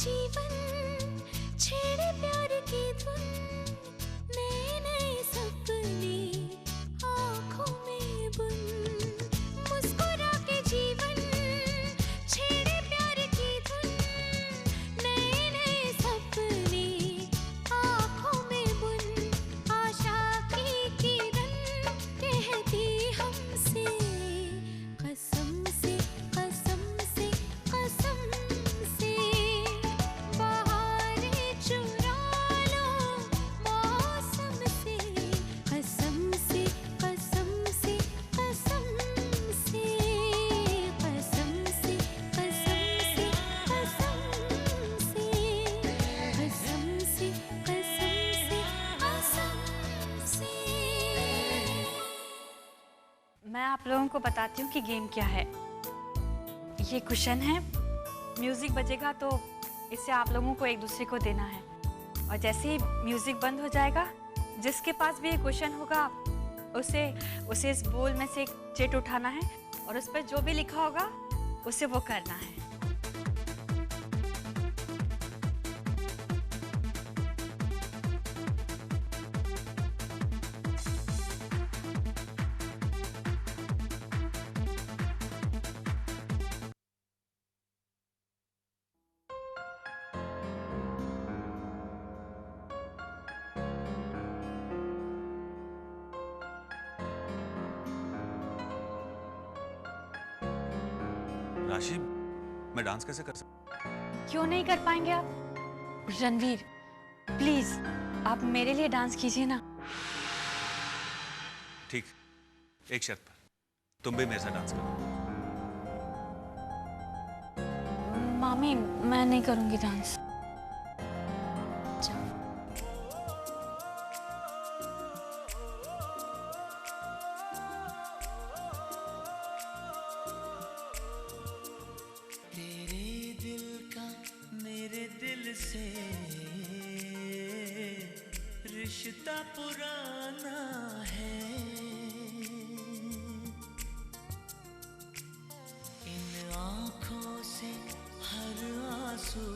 जीवन छेड़े प्यार की धुन, नए नए सपने आँखों में बुन। मुस्कुरा के जीवन छेड़े प्यार की धुन, नए नए सपने आँखों में बुन। आशा की किरण कहती हमसे कसम से कसम से कसम से, बहारें चुरा लो मौसम से, कसम से कसम से कसम से, कसम से कसम से कसम से, कसम से कसम से कसम से। मैं आप लोगों को बताती हूँ कि गेम क्या है। ये कुशन है, म्यूजिक बजेगा तो इसे आप लोगों को एक दूसरे को देना है, और जैसे ही म्यूजिक बंद हो जाएगा, जिसके पास भी ये क्वेश्चन होगा उसे इस बोल में से एक चिट उठाना है और उस पर जो भी लिखा होगा उसे वो करना है। राशि, मैं डांस कैसे कर सकता? क्यों नहीं कर पाएंगे आप? रणवीर प्लीज आप मेरे लिए डांस कीजिए ना। ठीक, एक शर्त पर, तुम भी मेरे साथ डांस करो। मामी मैं नहीं करूंगी डांस। तेरे दिल का मेरे दिल से रिश्ता पुराना है, इन आँखों से हर आंसू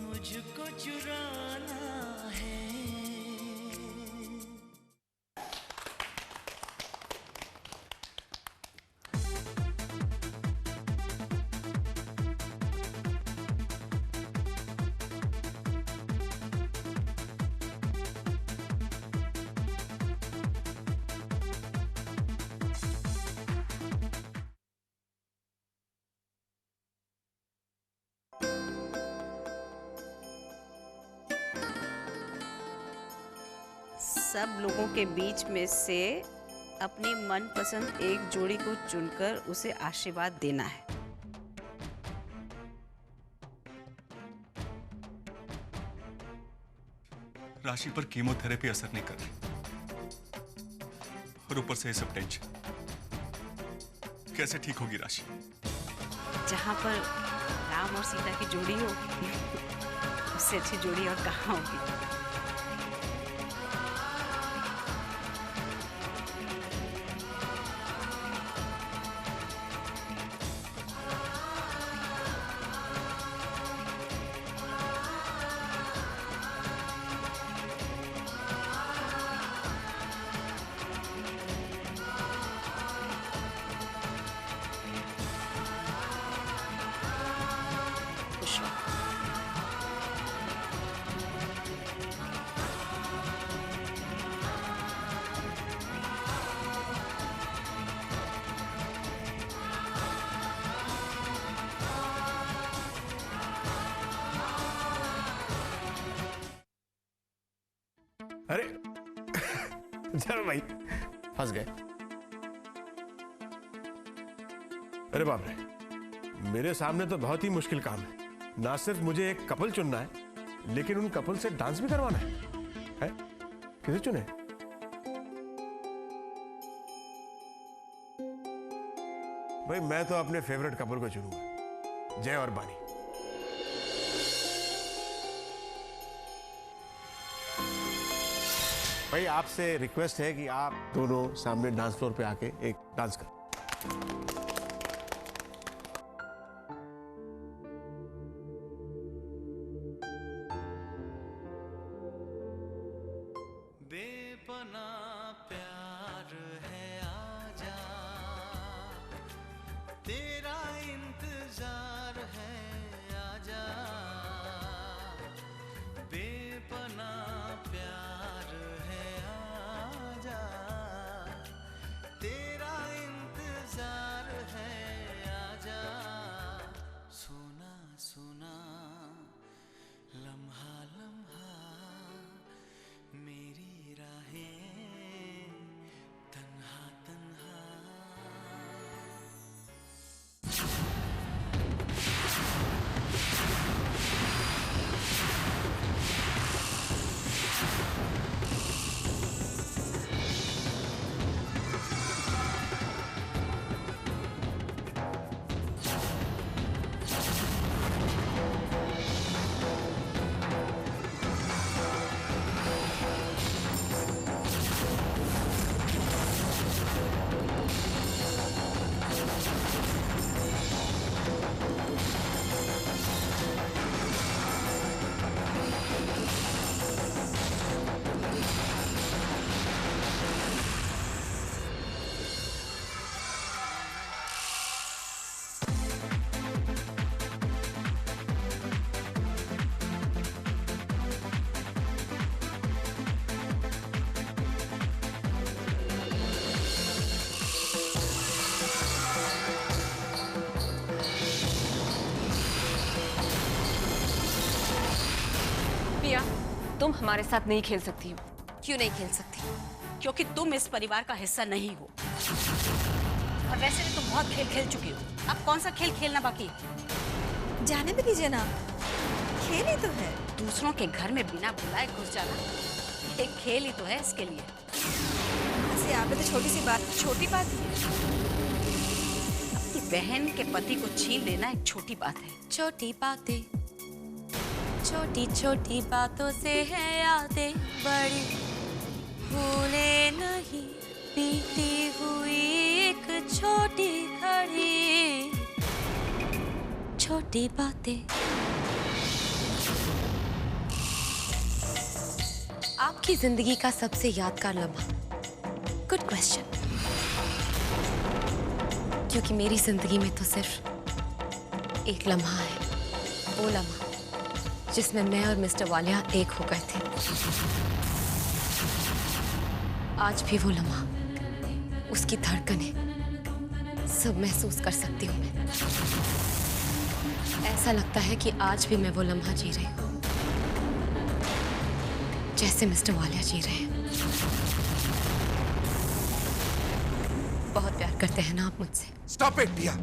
मुझको चुराना है। सब लोगों के बीच में से अपनी मनपसंद एक जोड़ी को चुनकर उसे आशीर्वाद देना है। राशि पर कीमोथेरेपी असर नहीं कर रही, और ऊपर से ये सब टेंशन। कैसे ठीक होगी राशि? जहाँ पर राम और सीता की जोड़ी हो, उससे अच्छी जोड़ी और कहाँ होगी। अरे चलो भाई, फंस गए। अरे बाप रे, मेरे सामने तो बहुत ही मुश्किल काम है। ना सिर्फ मुझे एक कपल चुनना है, लेकिन उन कपल से डांस भी करवाना है? किसे चुने? भाई मैं तो अपने फेवरेट कपल को चुनूंगा, जय और बानी। भाई आपसे रिक्वेस्ट है कि आप दोनों सामने डांस फ्लोर पे आके एक डांस करें। बेपना प्यार है आजा, तेरा इंतजार है आजा, बेपना प्यार है आजा, तेरा इंतजार है आजा, सोना सोना लम्हा लम्हा मेरी राहें तन्हा तन्हा। पिया, तुम हमारे साथ नहीं खेल सकती हो। क्यों नहीं खेल सकती? क्योंकि तुम इस परिवार का हिस्सा नहीं हो। और वैसे भी तुम बहुत खेल खेल चुकी हो, अब कौन सा खेल खेलना बाकी है? जाने भी दीजिए ना, खेल ही तो है। दूसरों के घर में बिना बुलाए घुस जाना एक खेल ही तो है इसके लिए। ऐसे आप तो छोटी सी बात, छोटी बात ही है। अपनी बहन के पति को छीन लेना एक छोटी बात है। छोटी बातें, छोटी छोटी बातों से है यादें बड़ी, भूले नहीं बीती हुई एक छोटी घड़ी, छोटी बातें। आपकी जिंदगी का सबसे यादगार लम्हा? Good question. क्योंकि मेरी जिंदगी में तो सिर्फ एक लम्हा है, वो लम्हा जिसमें मैं और मिस्टर वालिया एक हो गए थे। आज भी वो लम्हा, उसकी धड़कनें सब महसूस कर सकती हूँ मैं। ऐसा लगता है कि आज भी मैं वो लम्हा जी रही हूँ जैसे मिस्टर वालिया जी रहे हैं। बहुत प्यार करते हैं ना आप मुझसे? स्टॉप इट पिया।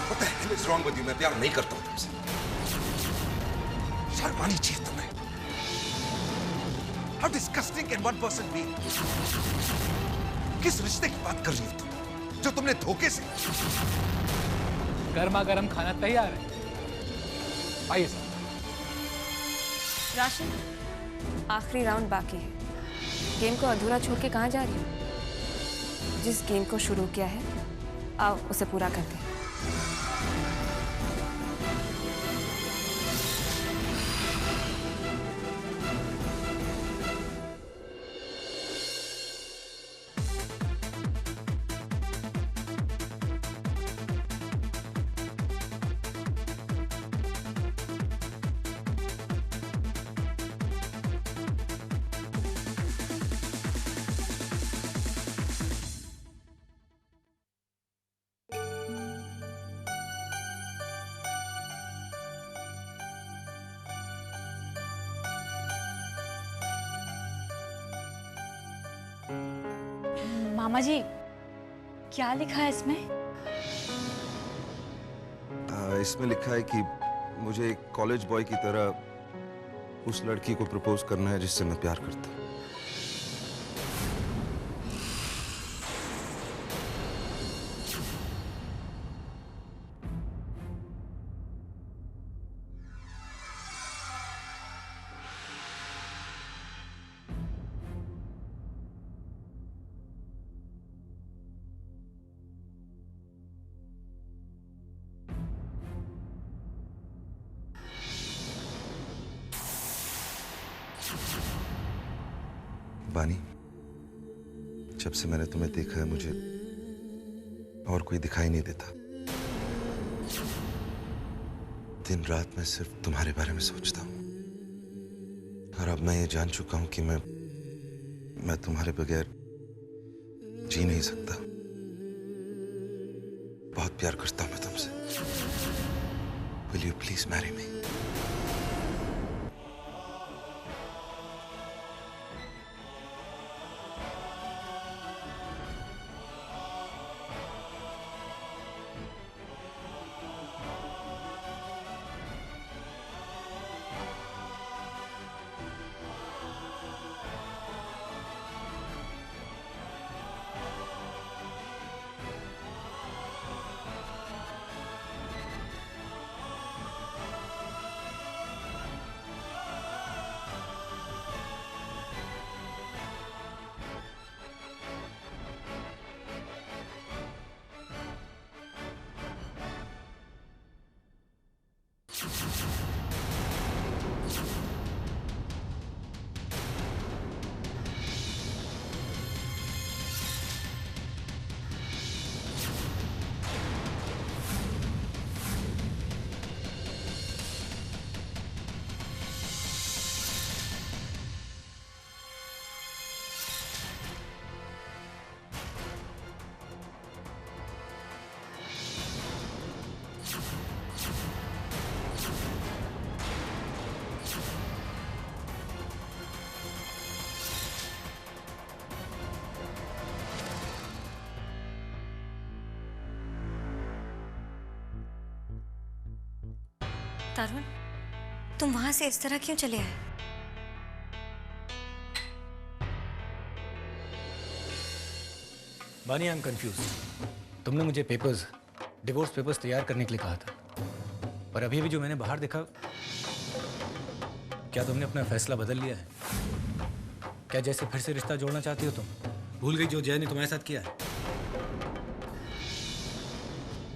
What the hell is wrong with you? मैं प्यार नहीं करता हूँ तुमसे। शर्म आनी चाहिए तुम्हें। How disgusting can one person be? किस रिश्ते की बात कर रही हो तुम, जो तुमने धोखे से? गर्मा गर्म खाना तैयार है, आइए सर। राशि, आखिरी राउंड बाकी है। गेम को अधूरा छोड़ के कहाँ जा रही हो? जिस गेम को शुरू किया है, आओ उसे पूरा करते हैं। मामा जी, क्या लिखा है इसमें? इसमें लिखा है कि मुझे एक कॉलेज बॉय की तरह उस लड़की को प्रपोज करना है जिससे मैं प्यार करता हूँ। बानी, जब से मैंने तुम्हें देखा है मुझे और कोई दिखाई नहीं देता। दिन रात मैं सिर्फ तुम्हारे बारे में सोचता हूँ, और अब मैं ये जान चुका हूँ कि मैं तुम्हारे बगैर जी नहीं सकता। बहुत प्यार करता हूँ मैं तुमसे। Will you please marry me? तरुण, तुम वहां से इस तरह क्यों चले आए? बानी, आई एम कंफ्यूज। तुमने मुझे डिवोर्स पेपर्स तैयार करने के लिए कहा था, पर अभी जो मैंने बाहर देखा, क्या तुमने अपना फैसला बदल लिया है? क्या जैसे फिर से रिश्ता जोड़ना चाहती हो तुम? भूल गई जो जय ने तुम्हारे साथ किया है?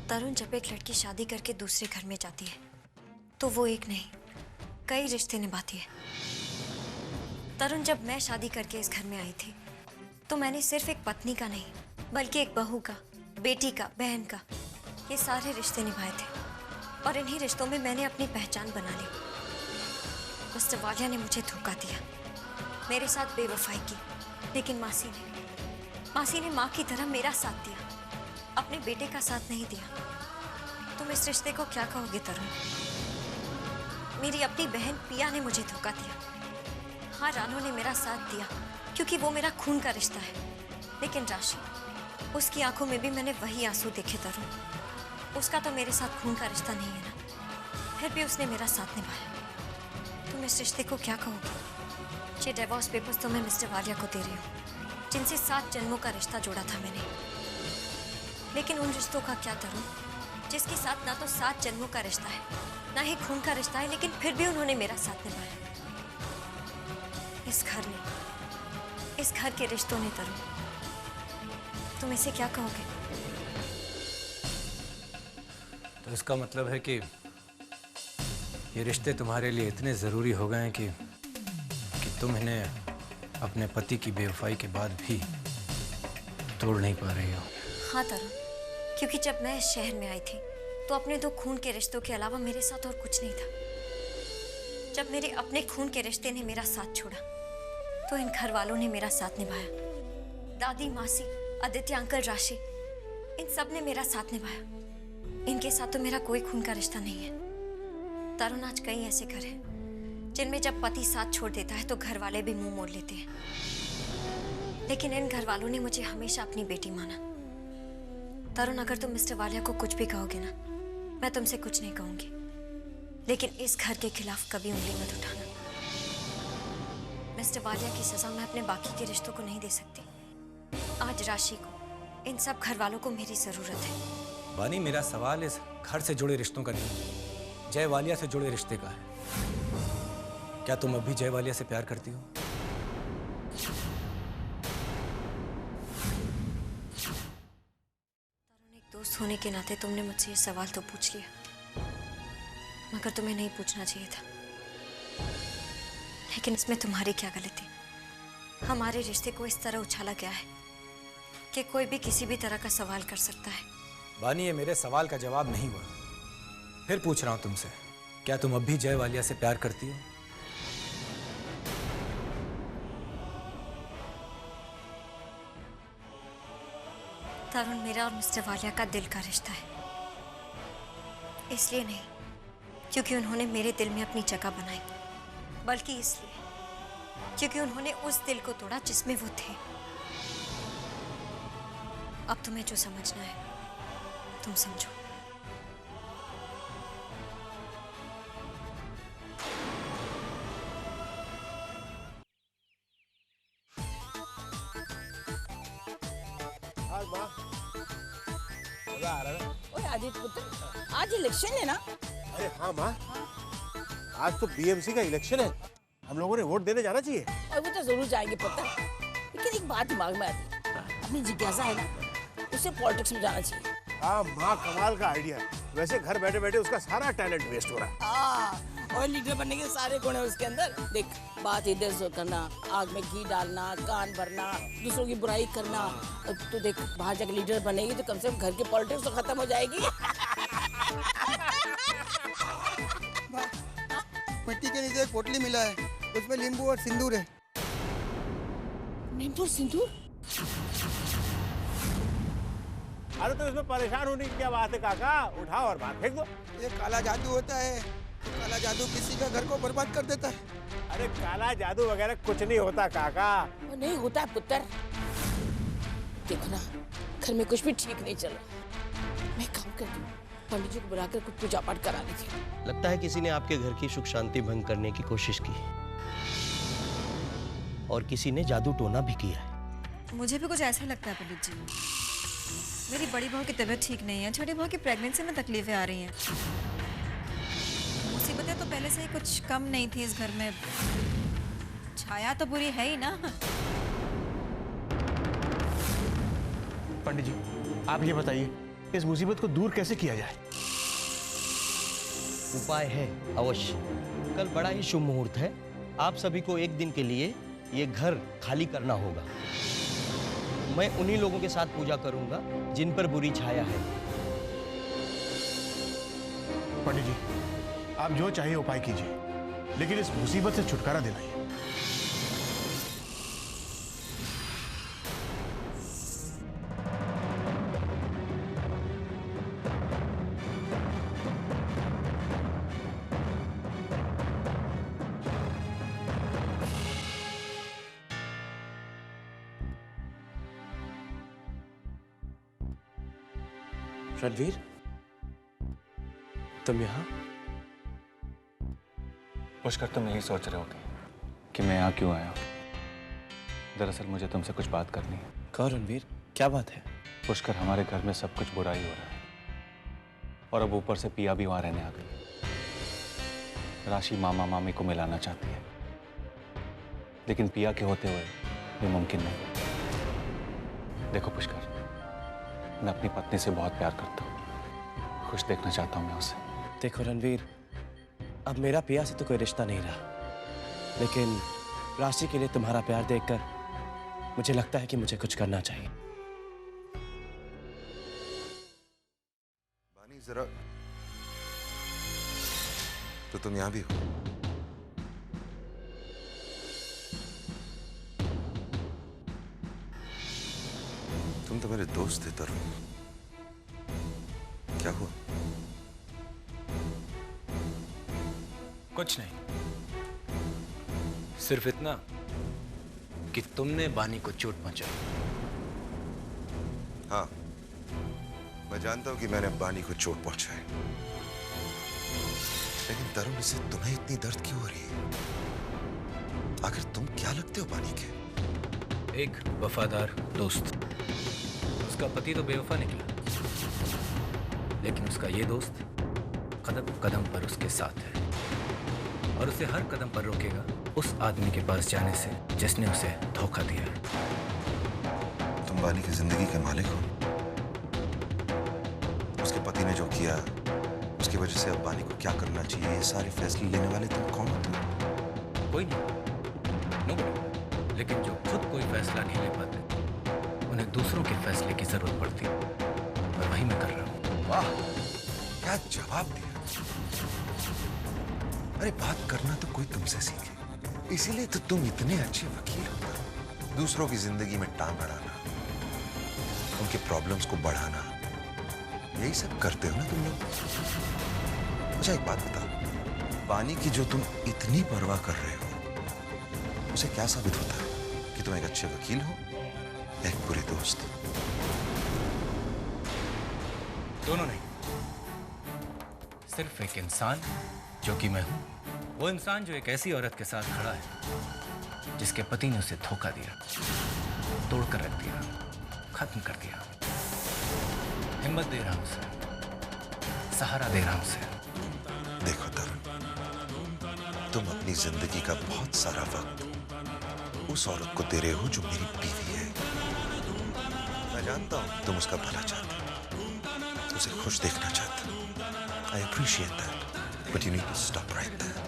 तरुण, जब एक लड़की शादी करके दूसरे घर में जाती है तो वो एक नहीं कई रिश्ते निभाती है। तरुण, जब मैं शादी करके इस घर में आई थी तो मैंने सिर्फ एक पत्नी का नहीं बल्कि एक बहू का, बेटी का, बहन का, ये सारे रिश्ते निभाए थे। और इन्हीं रिश्तों में मैंने अपनी पहचान बना ली। मिस्टर वालिया ने मुझे धोखा दिया, मेरे साथ बेवफाई की, लेकिन मासी ने माँ की तरह मेरा साथ दिया, अपने बेटे का साथ नहीं दिया। तुम इस रिश्ते को क्या कहोगे तरुण? मेरी अपनी बहन पिया ने मुझे धोखा दिया। हाँ, रानू ने मेरा साथ दिया क्योंकि वो मेरा खून का रिश्ता है, लेकिन राशि, उसकी आंखों में भी मैंने वही आंसू देखे तरुण। उसका तो मेरे साथ खून का रिश्ता नहीं है ना, फिर भी उसने मेरा साथ निभाया। तुम इस रिश्ते को क्या कहोगे? ये डिवोर्स पेपर्स तो मैं मिस्टर वालिया को दे रही हूँ, जिनसे 7 जन्मों का रिश्ता जोड़ा था मैंने। लेकिन उन रिश्तों का क्या तरुण, जिसके साथ ना तो 7 जन्मों का रिश्ता है, ना ही खून का रिश्ता है, लेकिन फिर भी उन्होंने मेरा साथ निभाया। इस घर के रिश्तों ने तरुण, तुम इसे क्या कहोगे? तो इसका मतलब है कि ये रिश्ते तुम्हारे लिए इतने जरूरी हो गए हैं कि तुम इन्हें अपने पति की बेवफाई के बाद भी तोड़ नहीं पा रही हो। हाँ तरुण, क्योंकि जब मैं इस शहर में आई थी तो अपने 2 खून के रिश्तों के अलावा मेरे साथ और कुछ नहीं था। जब मेरे अपने खून के रिश्ते ने मेरा साथ छोड़ा तो इन घर वालों ने मेरा साथ निभाया। दादी, मासी, आदित्य अंकल, राशि, इन सब ने मेरा साथ निभाया। इनके साथ तो मेरा कोई खून का रिश्ता नहीं है। तरुण, आज कई ऐसे घर हैं जिनमें जब पति साथ छोड़ देता है तो घर वाले भी मुंह मोड़ लेते हैं, लेकिन इन घर वालों ने मुझे हमेशा अपनी बेटी माना। तरुण, अगर तुम मिस्टर वालिया को कुछ भी कहोगे ना, मैं तुमसे कुछ नहीं कहूंगी, लेकिन इस घर के खिलाफ कभी उंगली मत उठाना। मिस्टर वालिया की सजा मैं अपने बाकी के रिश्तों को नहीं दे सकती। आज राशि को, इन सब घर वालों को मेरी जरूरत है। बानी, मेरा सवाल इस घर से जुड़े रिश्तों का नहीं, जय वालिया से जुड़े रिश्ते का है। क्या तुम अभी जय वालिया से प्यार करती हो? तरुण, एक दोस्त होने के नाते तुमने मुझसे ये सवाल तो पूछ लिया, मगर तुम्हें नहीं पूछना चाहिए था। लेकिन इसमें तुम्हारी क्या गलती? हमारे रिश्ते को इस तरह उछाला गया है कि कोई भी किसी भी तरह का सवाल कर सकता है। बानी, ये मेरे सवाल का जवाब नहीं हुआ। फिर पूछ रहा हूं तुमसे, क्या तुम अब भी जय वालिया से प्यार करती हो? तरुण मेरा और मिस्टर वालिया का दिल का रिश्ता है, इसलिए नहीं क्योंकि उन्होंने मेरे दिल में अपनी जगह बनाई, बल्कि इसलिए क्योंकि उन्होंने उस दिल को तोड़ा जिसमें वो थे। अब तुम्हें जो समझना है तुम समझो। आज माँ मजा आ रहा है। ओए आदित्य पुत्र, आज इलेक्शन है ना? अरे हाँ माँ, आज तो बीएमसी का इलेक्शन है, हम लोगों ने वोट देने जाना चाहिए। और वो तो जरूर जाएंगे पुत्र, लेकिन एक बात दिमाग में आती है, अपनी जिज्ञासा है ना, उसे पॉलिटिक्स में जाना चाहिए। हाँ माँ, कमाल का आइडिया है। वैसे घर बैठे बैठे उसका सारा टैलेंट वेस्ट हो रहा है। हाँ, और लीडर बनने के सारे गुण है उसके अंदर। देख, बात इधर से करना, आग में घी डालना, कान भरना, दूसरों की बुराई करना। तो देख, बाहर जाकर लीडर बनेगी तो कम से कम घर की पॉलिटिक्स तो खत्म हो जाएगी। मिट्टी के नीचे एक पोटली मिला है, उसमें नींबू और सिंदूर है। नींबू और सिंदूर? अरे तो इसमें परेशान होने की क्या बात है काका, उठाओ और बाहर फेंक दो। ये काला जादू होता है, काला जादू किसी का घर को बर्बाद कर देता है। अरे काला जादू वगैरह कुछ नहीं होता काका। वो नहीं होता है पुत्र। देखो ना, घर में कुछ भी ठीक नहीं चल रहा। मैं काम करती हूँ, पंडित जी को बुलाकर कुछ पूजा पाठ करा लीजिए। लगता है किसी ने आपके घर की सुख शांति भंग करने की कोशिश की और किसी ने जादू टोना भी किया है। मुझे भी कुछ ऐसा लगता है पंडित जी। मेरी बड़ी बहू की तबीयत ठीक नहीं है, छोटी बहू की प्रेगनेंसी में तकलीफें आ रही हैं। मुसीबतें तो पहले से ही कुछ कम नहीं थी इस घर में, छाया तो बुरी है ही ना। पंडित जी, आप ये बताइए, इस मुसीबत को दूर कैसे किया जाए? उपाय है अवश्य। कल बड़ा ही शुभ मुहूर्त है। आप सभी को एक दिन के लिए ये घर खाली करना होगा। मैं उन्हीं लोगों के साथ पूजा करूंगा जिन पर बुरी छाया है। पंडित जी, आप जो चाहिए उपाय कीजिए, लेकिन इस मुसीबत से छुटकारा दिलाइए। रणवीर, तुम यहाँ? पुष्कर, तुम यही सोच रहे होगे कि मैं यहाँ क्यों आया हूँ। दरअसल मुझे तुमसे कुछ बात करनी है। कहो रणवीर, क्या बात है? पुष्कर, हमारे घर में सब कुछ बुरा ही हो रहा है और अब ऊपर से पिया भी वहाँ रहने आ गई। राशि मामा मामी को मिलाना चाहती है, लेकिन पिया के होते हुए ये मुमकिन नहीं। देखो पुष्कर, मैं अपनी पत्नी से बहुत प्यार करता हूँ, खुश देखना चाहता हूँ मैं उसे। देखो रणवीर, अब मेरा पिया से तो कोई रिश्ता नहीं रहा, लेकिन राशि के लिए तुम्हारा प्यार देखकर मुझे लगता है कि मुझे कुछ करना चाहिए। बानी जरा, तो तुम यहाँ भी हो? तुम तो मेरे दोस्त थे तरुण, क्या हुआ? कुछ नहीं, सिर्फ इतना कि तुमने बानी को चोट पहुंचाई। हाँ, मैं जानता हूं कि मैंने बानी को चोट पहुंचाई, लेकिन तरुण, इसे तुम्हें इतनी दर्द क्यों हो रही है? आखिर तुम क्या लगते हो बानी के? एक वफादार दोस्त। उसका पति तो बेवफा निकला, लेकिन उसका ये दोस्त कदम कदम पर उसके साथ है और उसे हर कदम पर रोकेगा उस आदमी के पास जाने से जिसने उसे धोखा दिया। तुम बानी की जिंदगी के मालिक हो। उसके पति ने जो किया, उसकी वजह से अब बानी को क्या करना चाहिए, ये सारे फैसले लेने वाले तुम कौन होते हो? कोई नहीं, लेकिन जो खुद कोई फैसला नहीं ले पाते उन्हें दूसरों के फैसले की जरूरत पड़ती है, और वही मैं कर रहा हूँ। वाह, क्या जवाब दिया। अरे बात करना तो कोई तुमसे सीखे, इसीलिए तो तुम इतने अच्छे वकील हो। दूसरों की जिंदगी में टांग अड़ाना, उनके प्रॉब्लम्स को बढ़ाना, यही सब करते हो ना तुम लोग। अच्छा एक बात बताओ, पानी की जो तुम इतनी परवाह कर रहे हो, उसे क्या साबित होता है कि तुम एक अच्छे वकील हो या एक बुरे दोस्त? दोनों नहीं, सिर्फ एक इंसान जो कि मैं हूं। वो इंसान जो एक ऐसी औरत के साथ खड़ा है जिसके पति ने उसे धोखा दिया, तोड़कर रख दिया, खत्म कर दिया। हिम्मत दे रहा हूं उसे, सहारा दे रहा हूं उसे। देखो तरुण, तुम अपनी जिंदगी का बहुत सारा वक्त उस औरत को दे रहे हो जो मेरी बीवी है। मैं जानता हूं तुम उसका भला चाहते हो, उसे खुश देखना चाहते हो। I appreciate that, but you need to stop right there.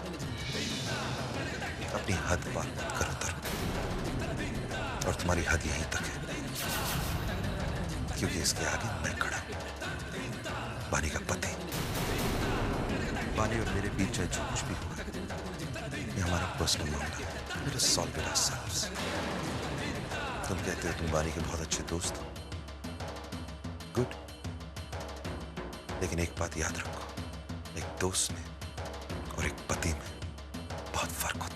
अपनी हद पार मत करो तरुण, और तुम्हारी हद यहीं तक है, क्योंकि इसके आगे मैं खड़ा हूं, बानी का पति। बानी और मेरे बीच चाहे जो कुछ भी हुआ है, ये हमारा पर्सनल मामला है। Let us solve it ourselves. तुम कहते हो तुम बानी के बहुत अच्छे दोस्त हो, गुड, लेकिन एक बात याद रखो, एक दोस्त में और एक पति में बहुत फर्क होता है।